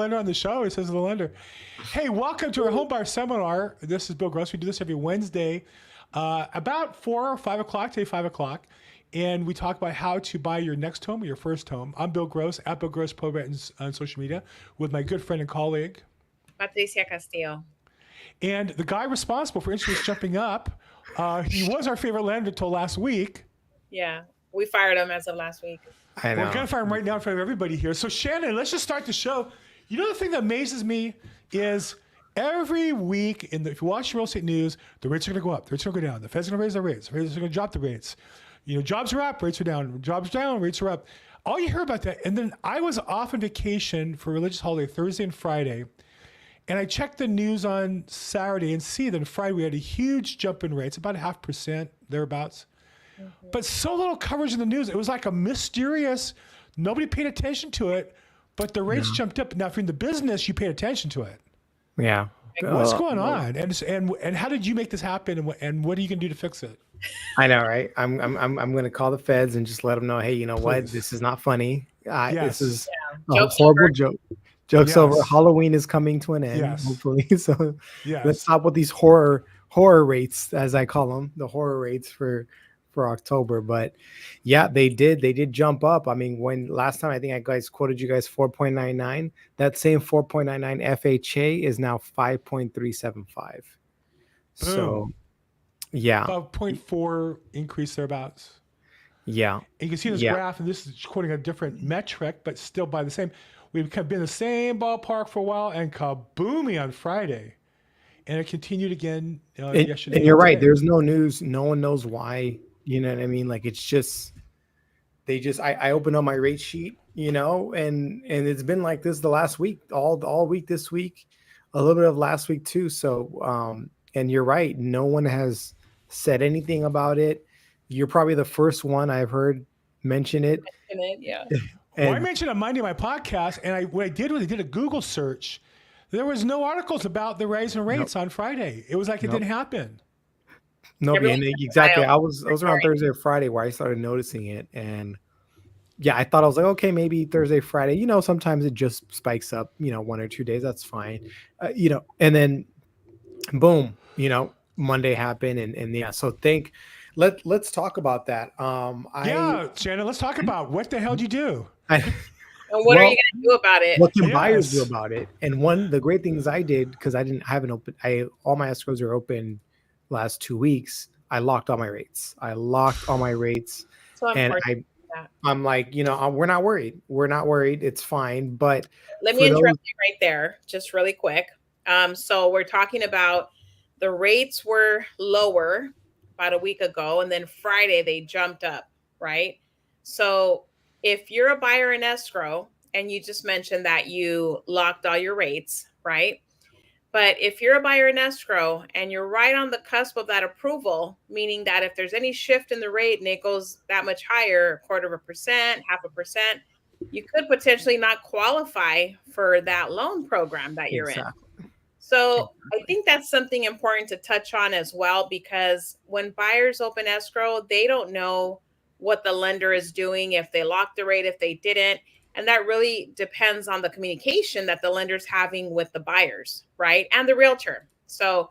lender on the show. He says the lender. Hey, welcome to our home buyer seminar. This is Bill Gross. We do this every Wednesday, about 4 or 5 o'clock, today 5 o'clock. And we talk about how to buy your next home or your first home. I'm Bill Gross, at Bill Gross Probate on social media, with my good friend and colleague, Patricia Castillo. and the guy responsible for interest rates jumping up. He was our favorite lender until last week. Yeah, we fired him as of last week. We're going to fire him right now in front of everybody here. So Shannon, let's just start the show. You know, the thing that amazes me is every week, if you watch real estate news, the rates are going to go up, the rates are going to go down, the Fed's going to raise their rates, the rates are going to drop the rates. You know, jobs are up, rates are down, jobs down, rates are up. All you hear about that. And then I was off on vacation for religious holiday Thursday and Friday. And I checked the news on Saturday and see that on Friday we had a huge jump in rates, about 0.5%, thereabouts. Mm-hmm. But so little coverage in the news. It was like a mysterious, nobody paid attention to it, but the rates jumped up. Now, if you're in the business, you paid attention to it. Yeah. What's going on? And how did you make this happen? And what are you going to do to fix it? I know, right? I'm going to call the feds and just let them know, hey, you know what? This is not funny. This is a horrible joke. Joke's over. Halloween is coming to an end, hopefully. So let's stop with these horror rates, as I call them, the horror rates for October. But yeah, they did jump up. I mean, when last time I think I guys quoted you guys 4.99, that same 4.99 FHA is now 5.375. So yeah, about 0.4 increase thereabouts. Yeah, and you can see this graph, and this is quoting a different metric, but still by the same. We've kind of been in the same ballpark for a while, and kabooming on Friday. And it continued again yesterday. And you're right. There's no news. No one knows why. You know what I mean? Like, it's just, I opened up my rate sheet, you know, and it's been like this the last week, all week this week, a little bit of last week too. So, and you're right. No one has said anything about it. You're probably the first one I've heard mention it. Yeah. Well, I mentioned on Monday my podcast, and what I did was I did a Google search. There was no articles about the rise in rates on Friday. It was like it didn't happen. No, exactly. I was around Thursday or Friday where I started noticing it, and I thought I was like, okay, maybe Thursday, Friday. You know, sometimes it just spikes up. You know, 1 or 2 days, that's fine. You know, and then boom, you know, Monday happened, and so let's talk about that. Shannon, let's talk about what the hell did you do? And what are you going to do about it? What can buyers do about it? And the great things I did, because I haven't opened, all my escrows are open last 2 weeks. I locked all my rates. And I'm like, you know, we're not worried. It's fine. But let me interrupt you right there, just really quick. So we're talking about the rates were lower about a week ago, and then Friday they jumped up, right? So if you're a buyer in escrow, and you just mentioned that you locked all your rates, right? But if you're a buyer in escrow and you're right on the cusp of that approval, meaning that if there's any shift in the rate and it goes that much higher, 0.25%, 0.5%, you could potentially not qualify for that loan program that you're in. So I think that's something important to touch on as well, because when buyers open escrow, they don't know what the lender is doing, if they locked the rate, if they didn't. And that really depends on the communication that the lender's having with the buyers, right? And the realtor. So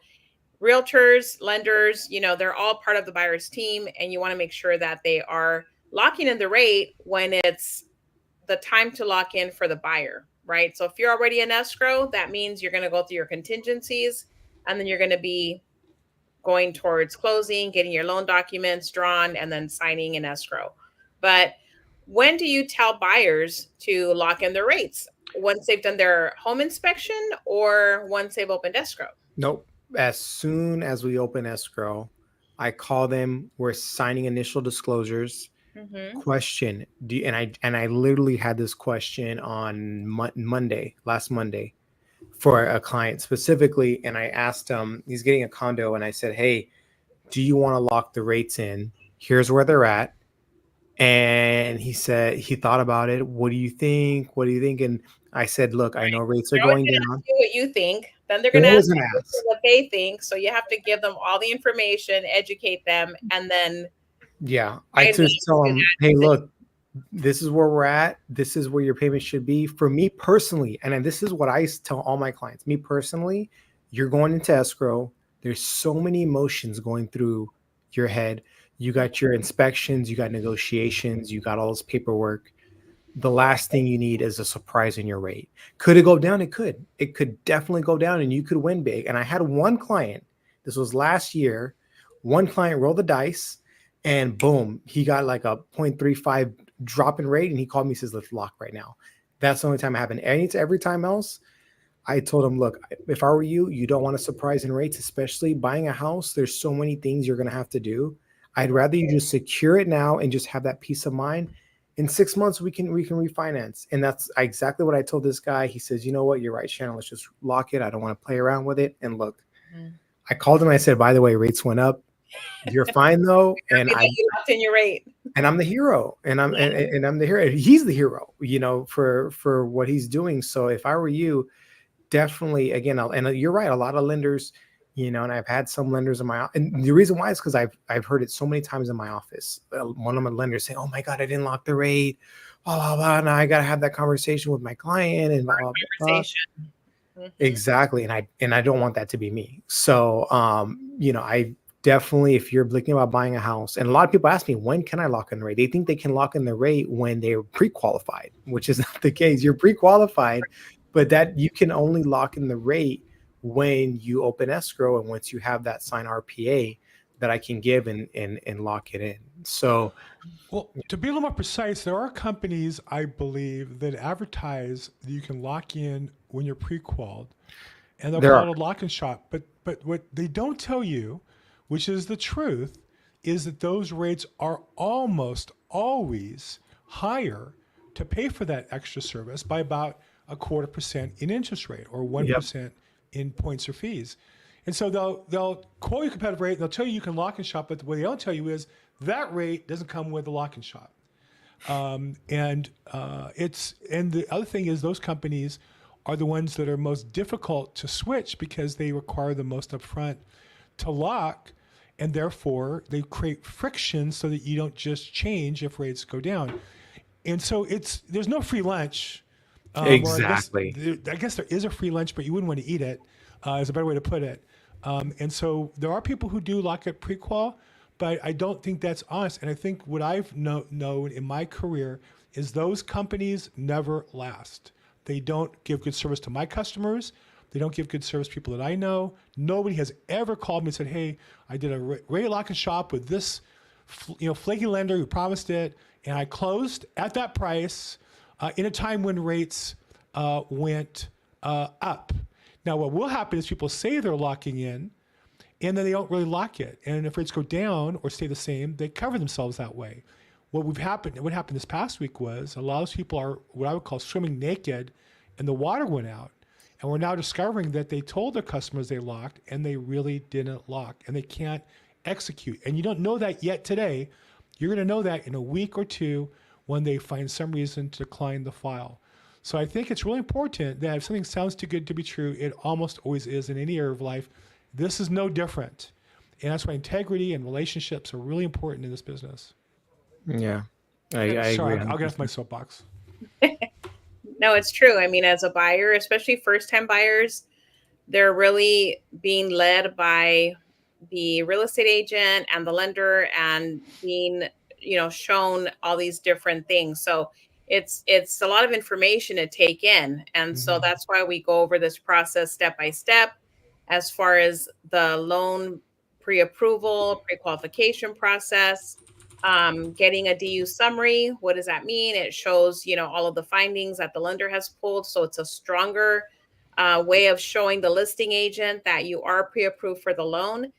realtors, lenders, you know, they're all part of the buyer's team, and you want to make sure that they are locking in the rate when it's the time to lock in for the buyer, right? So if you're already in escrow, that means you're going to go through your contingencies, and then you're going to be going towards closing, getting your loan documents drawn, and then signing in escrow. But when do you tell buyers to lock in their rates? Once they've done their home inspection, or once they've opened escrow? Nope. As soon as we open escrow, I call them. We're signing initial disclosures. Mm-hmm. Question. And I literally had this question on last Monday, for a client specifically. And I asked him, he's getting a condo, and I said, hey, do you want to lock the rates in? Here's where they're at. And he said, he thought about it. What do you think? And I said, look, I know rates are going down. Ask you what you think. Then they're going to ask you what they think. So you have to give them all the information, educate them, and then. Yeah. I just tell them, hey, look, this is where we're at. This is where your payment should be. For me personally, and this is what I tell all my clients, me personally, you're going into escrow. There's so many emotions going through your head. You got your inspections, you got negotiations, you got all this paperwork. The last thing you need is a surprise in your rate. Could it go down? It could. It could definitely go down and you could win big. And I had one client, this was last year, one client rolled the dice and boom, he got like a 0.35 drop in rate. And he called me, says, let's lock right now. That's the only time it happened. Every time else, I told him, look, if I were you, you don't want a surprise in rates, especially buying a house. There's so many things you're going to have to do. I'd rather you just secure it now and just have that peace of mind. In 6 months, we can refinance. And that's exactly what I told this guy. He says, you know what? You're right, Shannon. Let's just lock it. I don't want to play around with it. And look, I called him. I said, by the way, rates went up. You're fine though. And I locked in your rate. And I'm the hero. And I'm the hero. He's the hero, for what he's doing. So if I were you, definitely, again, and you're right. A lot of lenders, and I've had some lenders in my, and the reason why is because I've heard it so many times in my office. One of my lenders say, "Oh my God, I didn't lock the rate. Blah blah blah." Now I got to have that conversation with my client and blah blah blah. Exactly, and I don't want that to be me. So, I definitely, if you're thinking about buying a house, and a lot of people ask me, when can I lock in the rate? They think they can lock in the rate when they're pre-qualified, which is not the case. You're pre-qualified, but that you can only lock in the rate when you open escrow and once you have that signed RPA that I can give and lock it in. So, well, to be a little more precise, there are companies, I believe, that advertise that you can lock in when you're pre-qualified, and they'll call it a lock and shop. But what they don't tell you, which is the truth, is that those rates are almost always higher to pay for that extra service by about 0.25% in interest rate or 1% in points or fees. And so they'll quote you competitive rate, they'll tell you can lock and shop, but what they don't tell you is that rate doesn't come with the lock and shop. And the other thing is those companies are the ones that are most difficult to switch because they require the most upfront to lock, and therefore they create friction so that you don't just change if rates go down. And so there's no free lunch. Exactly. I guess there is a free lunch, but you wouldn't want to eat it, is a better way to put it. And so there are people who do lock at pre-qual, but I don't think that's honest. And I think what I've known in my career is those companies never last. They don't give good service to my customers. They don't give good service to people that I know. Nobody has ever called me and said, hey, I did a rate lock and shop with this flaky lender who promised it, and I closed at that price in a time when rates went up. Now, what will happen is people say they're locking in, and then they don't really lock it. And if rates go down or stay the same, they cover themselves that way. What happened this past week was a lot of people are what I would call swimming naked, and the water went out. And we're now discovering that they told their customers they locked, and they really didn't lock, and they can't execute. And you don't know that yet today. You're going to know that in a week or two when they find some reason to decline the file. So I think it's really important that if something sounds too good to be true, it almost always is in any area of life. This is no different. And that's why integrity and relationships are really important in this business. Yeah, I agree. I'll get off my soapbox. No, it's true. I mean, as a buyer, especially first-time buyers, they're really being led by the real estate agent and the lender and being, shown all these different things. So it's a lot of information to take in. And so that's why we go over this process step by step as far as the loan pre-approval, pre-qualification process. Getting a DU summary. What does that mean? It shows, all of the findings that the lender has pulled. So it's a stronger way of showing the listing agent that you are pre-approved for the loan.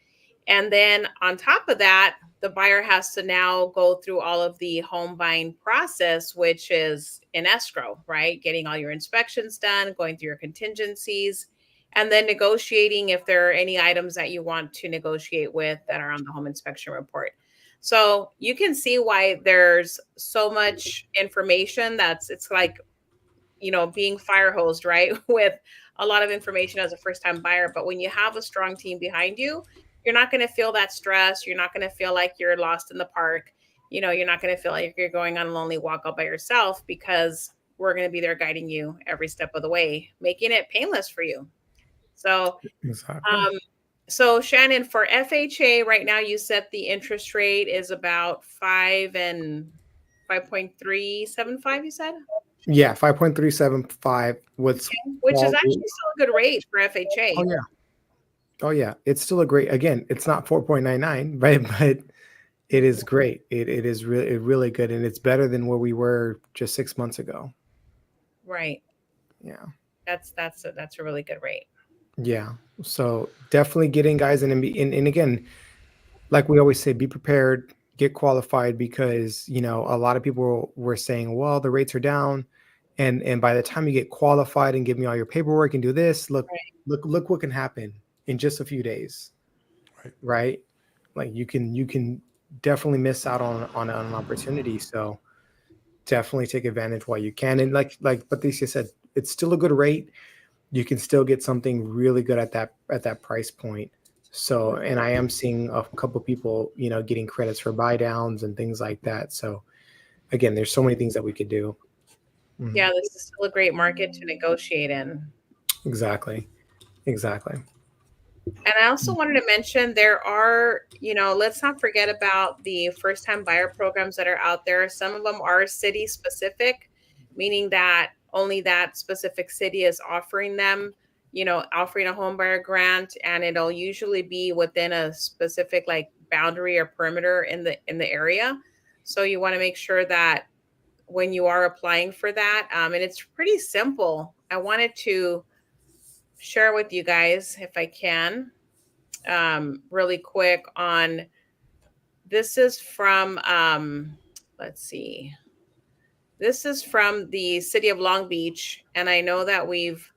And then on top of that, the buyer has to now go through all of the home buying process, which is in escrow, right? Getting all your inspections done, going through your contingencies, and then negotiating if there are any items that you want to negotiate with that are on the home inspection report. So you can see why there's so much information it's like, being fire hosed, right? With a lot of information as a first-time buyer. But when you have a strong team behind you, you're not going to feel that stress. You're not going to feel like you're lost in the park. you're not going to feel like you're going on a lonely walk all by yourself, because we're going to be there guiding you every step of the way, making it painless for you. So, exactly. So Shannon, for FHA right now, you said the interest rate is about 5.375. You said, yeah, 5.375 with, which is actually still a good rate for FHA. Oh yeah, oh yeah, it's still a great. Again, it's not 4.99, right? But it is great. It is really good, and it's better than where we were just 6 months ago. Right. Yeah. That's a really good rate. Yeah. So definitely getting guys in, and again, like we always say, be prepared, get qualified, because a lot of people were saying, well, the rates are down, and by the time you get qualified and give me all your paperwork and do this, look what can happen in just a few days. Right? Like you can definitely miss out on an opportunity. So definitely take advantage while you can. And like Patricia said, it's still a good rate. You can still get something really good at that price point. So, and I am seeing a couple people, getting credits for buy downs and things like that. So again, there's so many things that we could do. Mm-hmm. Yeah, this is still a great market to negotiate in. Exactly. And I also wanted to mention there are, let's not forget about the first-time buyer programs that are out there. Some of them are city specific, meaning that only that specific city is offering them, offering a home buyer grant, and it'll usually be within a specific like boundary or perimeter in the area. So you want to make sure that when you are applying for that, and it's pretty simple. I wanted to share with you guys, if I can, really quick on, this is from, let's see. This is from the city of Long Beach. And I know that we've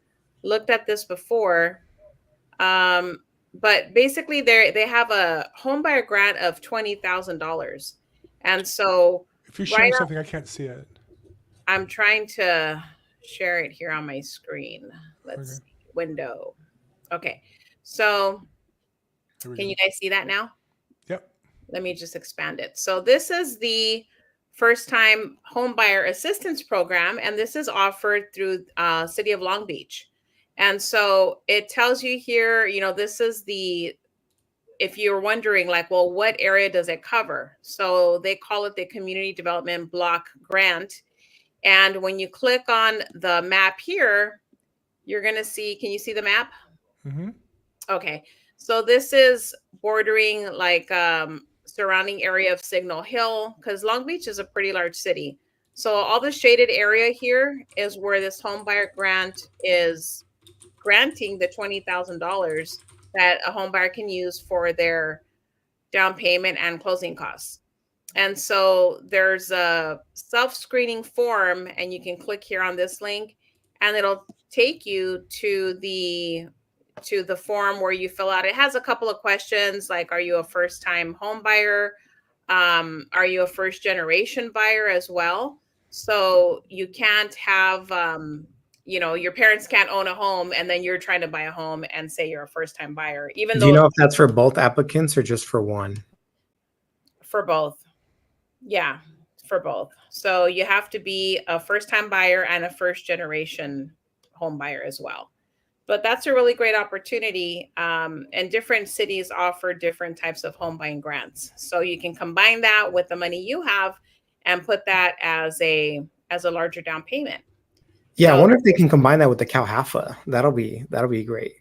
looked at this before. But basically they have a home buyer grant of $20,000. And so if you're showing something, I can't see it. I'm trying to share it here on my screen. Let's see. Window. Okay. So can you guys see that now? Yep. Let me just expand it. So this is the first time home buyer assistance program, and this is offered through City of Long Beach. And so it tells you here, this is if you're wondering like, well, what area does it cover? So they call it the Community Development Block Grant. And when you click on the map here, you're going to see, can you see the map? Mm-hmm. Okay. So this is bordering like surrounding area of Signal Hill, because Long Beach is a pretty large city. So all the shaded area here is where this home buyer grant is granting the $20,000 that a home buyer can use for their down payment and closing costs. And so there's a self-screening form, and you can click here on this link, and it'll take you to the form where you fill out. It has a couple of questions like, are you a first-time home buyer? Are you a first-generation buyer as well? So you can't have, your parents can't own a home and then you're trying to buy a home and say you're a first-time buyer. Even though, do you know if that's for both applicants or just for one? For both. Yeah, for both. So you have to be a first-time buyer and a first-generation home buyer as well. But that's a really great opportunity. And different cities offer different types of home buying grants. So you can combine that with the money you have and put that as a larger down payment. Yeah, so, I wonder if they can combine that with the CalHFA. That'll be great.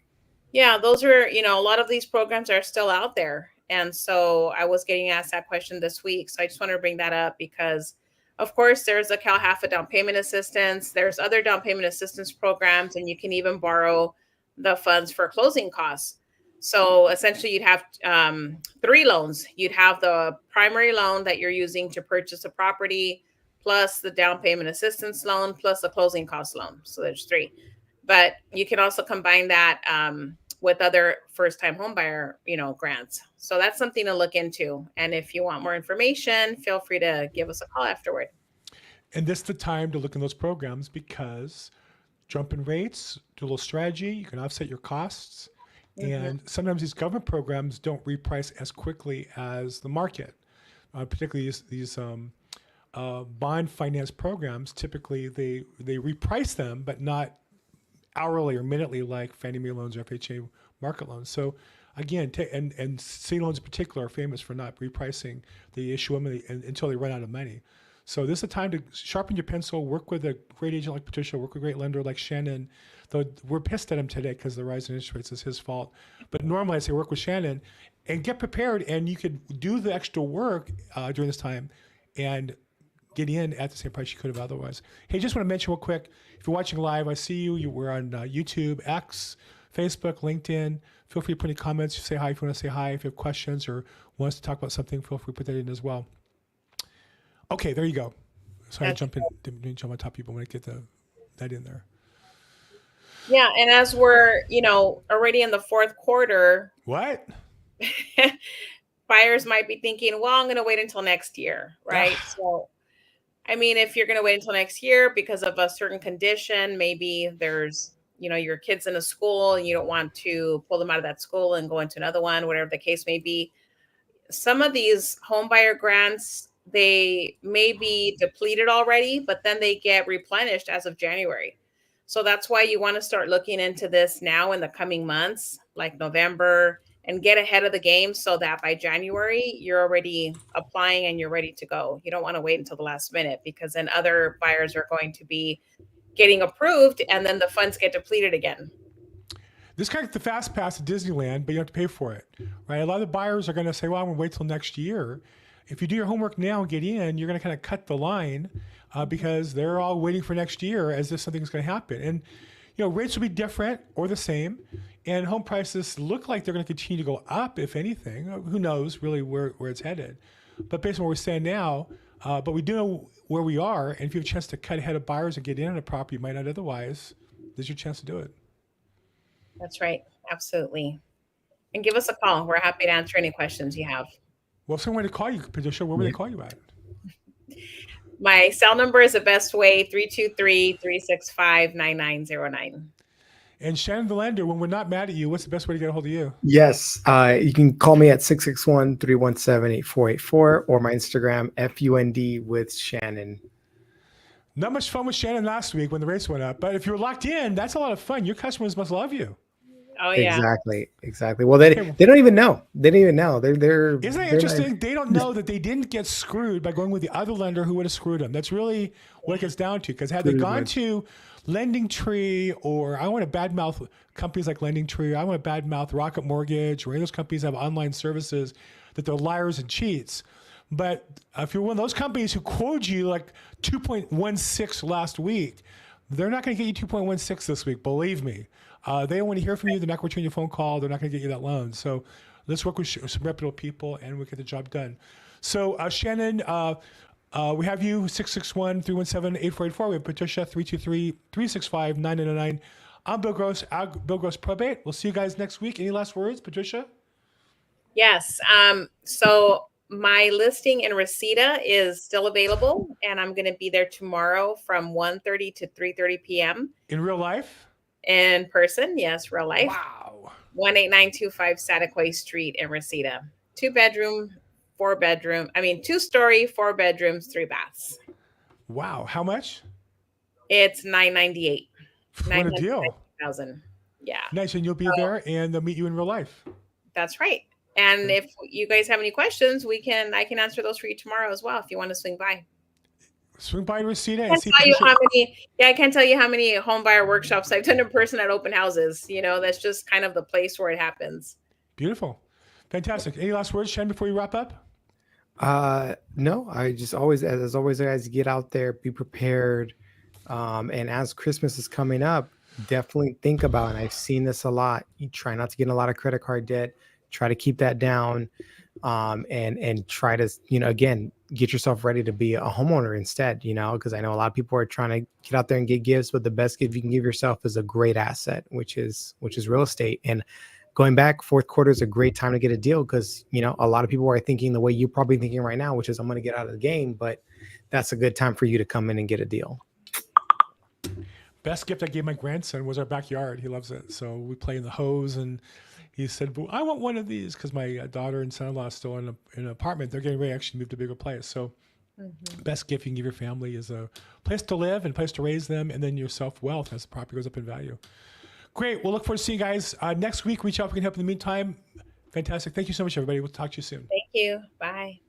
Yeah, those are, a lot of these programs are still out there. And so I was getting asked that question this week. So I just want to bring that up because, of course, there's a CalHFA down payment assistance. There's other down payment assistance programs, and you can even borrow the funds for closing costs. So essentially, you'd have 3 loans. You'd have the primary loan that you're using to purchase a property, plus the down payment assistance loan, plus the closing cost loan. So there's 3. But you can also combine that with other first-time homebuyer, grants. So that's something to look into. And if you want more information, feel free to give us a call afterward. And this is the time to look in those programs because jump in rates, do a little strategy, you can offset your costs. Mm-hmm. And sometimes these government programs don't reprice as quickly as the market. particularly these bond finance programs. Typically, they reprice them, but not hourly or minutely like Fannie Mae loans or FHA market loans. So again, and C loans in particular are famous for not repricing. They issue them until they run out of money. So this is a time to sharpen your pencil, work with a great agent like Patricia, work with a great lender like Shannon. Though we're pissed at him today because the rise in interest rates is his fault. But normally I say work with Shannon and get prepared, and you could do the extra work during this time and get in at the same price you could have otherwise. Hey, just want to mention real quick, if you're watching live, I see you. We're on YouTube, X, Facebook, LinkedIn. Feel free to put any comments. Say hi if you want to say hi. If you have questions or want us to talk about something, feel free to put that in as well. Okay, there you go. Sorry to jump in, didn't jump on top of people when I get that in there. Yeah, and as we're, already in the fourth quarter. What? Buyers might be thinking, well, I'm going to wait until next year, right? So, I mean, if you're going to wait until next year because of a certain condition, maybe there's, your kids in a school and you don't want to pull them out of that school and go into another one, whatever the case may be. Some of these home buyer grants, they may be depleted already, but then they get replenished as of January. So that's why you want to start looking into this now in the coming months, like November, and get ahead of the game so that by January, you're already applying and you're ready to go. You don't want to wait until the last minute because then other buyers are going to be getting approved and then the funds get depleted again. This kind of the fast pass to Disneyland, but you have to pay for it, right? A lot of the buyers are going to say, well, I'm going to wait till next year. If you do your homework now and get in, you're going to kind of cut the line because they're all waiting for next year as if something's going to happen. And, rates will be different or the same. And home prices look like they're going to continue to go up, if anything. Who knows really where it's headed. But based on where we stand now, but we do know where we are. And if you have a chance to cut ahead of buyers and get in on a property you might not otherwise, there's your chance to do it. That's right. Absolutely. And give us a call. We're happy to answer any questions you have. Well, if someone to call you, Patricia, where would they call you at? My cell number is the best way, 323-365-9909. And Shannon the lender, when we're not mad at you, what's the best way to get a hold of you? Yes, you can call me at 661-317-8484 or my Instagram, FUND with Shannon. Not much fun with Shannon last week when the rates went up, but if you're locked in, that's a lot of fun. Your customers must love you. Oh yeah, exactly. Well, they don't even know. They don't even know. They're Isn't that interesting? They don't know that they didn't get screwed by going with the other lender who would have screwed them. That's really what it gets down to. Because had they gone to LendingTree, or I want to badmouth companies like LendingTree, I want to badmouth Rocket Mortgage, or any of those companies have online services that they're liars and cheats. But if you're one of those companies who quoted you like 2.16 last week, they're not going to get you 2.16 this week. Believe me. They don't want to hear from you. They're not going to return your phone call. They're not going to get you that loan. So let's work with some reputable people and we'll get the job done. So Shannon, we have you 661-317-8484. We have Patricia 323-365-9909. I'm Bill Gross, Bill Gross Probate. We'll see you guys next week. Any last words, Patricia? Yes. So my listing in Reseda is still available, and I'm going to be there tomorrow from 1:30 to 3:30 p.m. In real life? In person, yes, real life. Wow. 18925 Sataquai Street in Reseda. 2-story, 4 bedrooms, 3 baths. Wow. How much? It's $998. What a deal. $999,000. Yeah. Nice. And you'll be there and they'll meet you in real life. That's right. And if you guys have any questions, I can answer those for you tomorrow as well if you want to swing by. Swing by Reseda and see. I can't tell you how many home buyer workshops I've done in person at open houses. That's just kind of the place where it happens. Beautiful. Fantastic. Any last words, Shannon, before you wrap up? No, I just always, guys, get out there, be prepared. And as Christmas is coming up, definitely think about, and I've seen this a lot, you try not to get in a lot of credit card debt, try to keep that down, and try to, again, get yourself ready to be a homeowner instead, because I know a lot of people are trying to get out there and get gifts, but the best gift you can give yourself is a great asset, which is real estate. And going back, fourth quarter is a great time to get a deal because, a lot of people are thinking the way you're probably thinking right now, which is I'm going to get out of the game, but that's a good time for you to come in and get a deal. best gift I gave my grandson was our backyard. He loves it. So we play in the hose, and he said, well, I want one of these, because my daughter and son-in-law are still in an apartment. They're getting ready to actually move to a bigger place. So best gift you can give your family is a place to live and a place to raise them, and then your self-wealth as the property goes up in value. Great. We'll look forward to seeing you guys next week. Reach out if we can help in the meantime. Fantastic. Thank you so much, everybody. We'll talk to you soon. Thank you. Bye.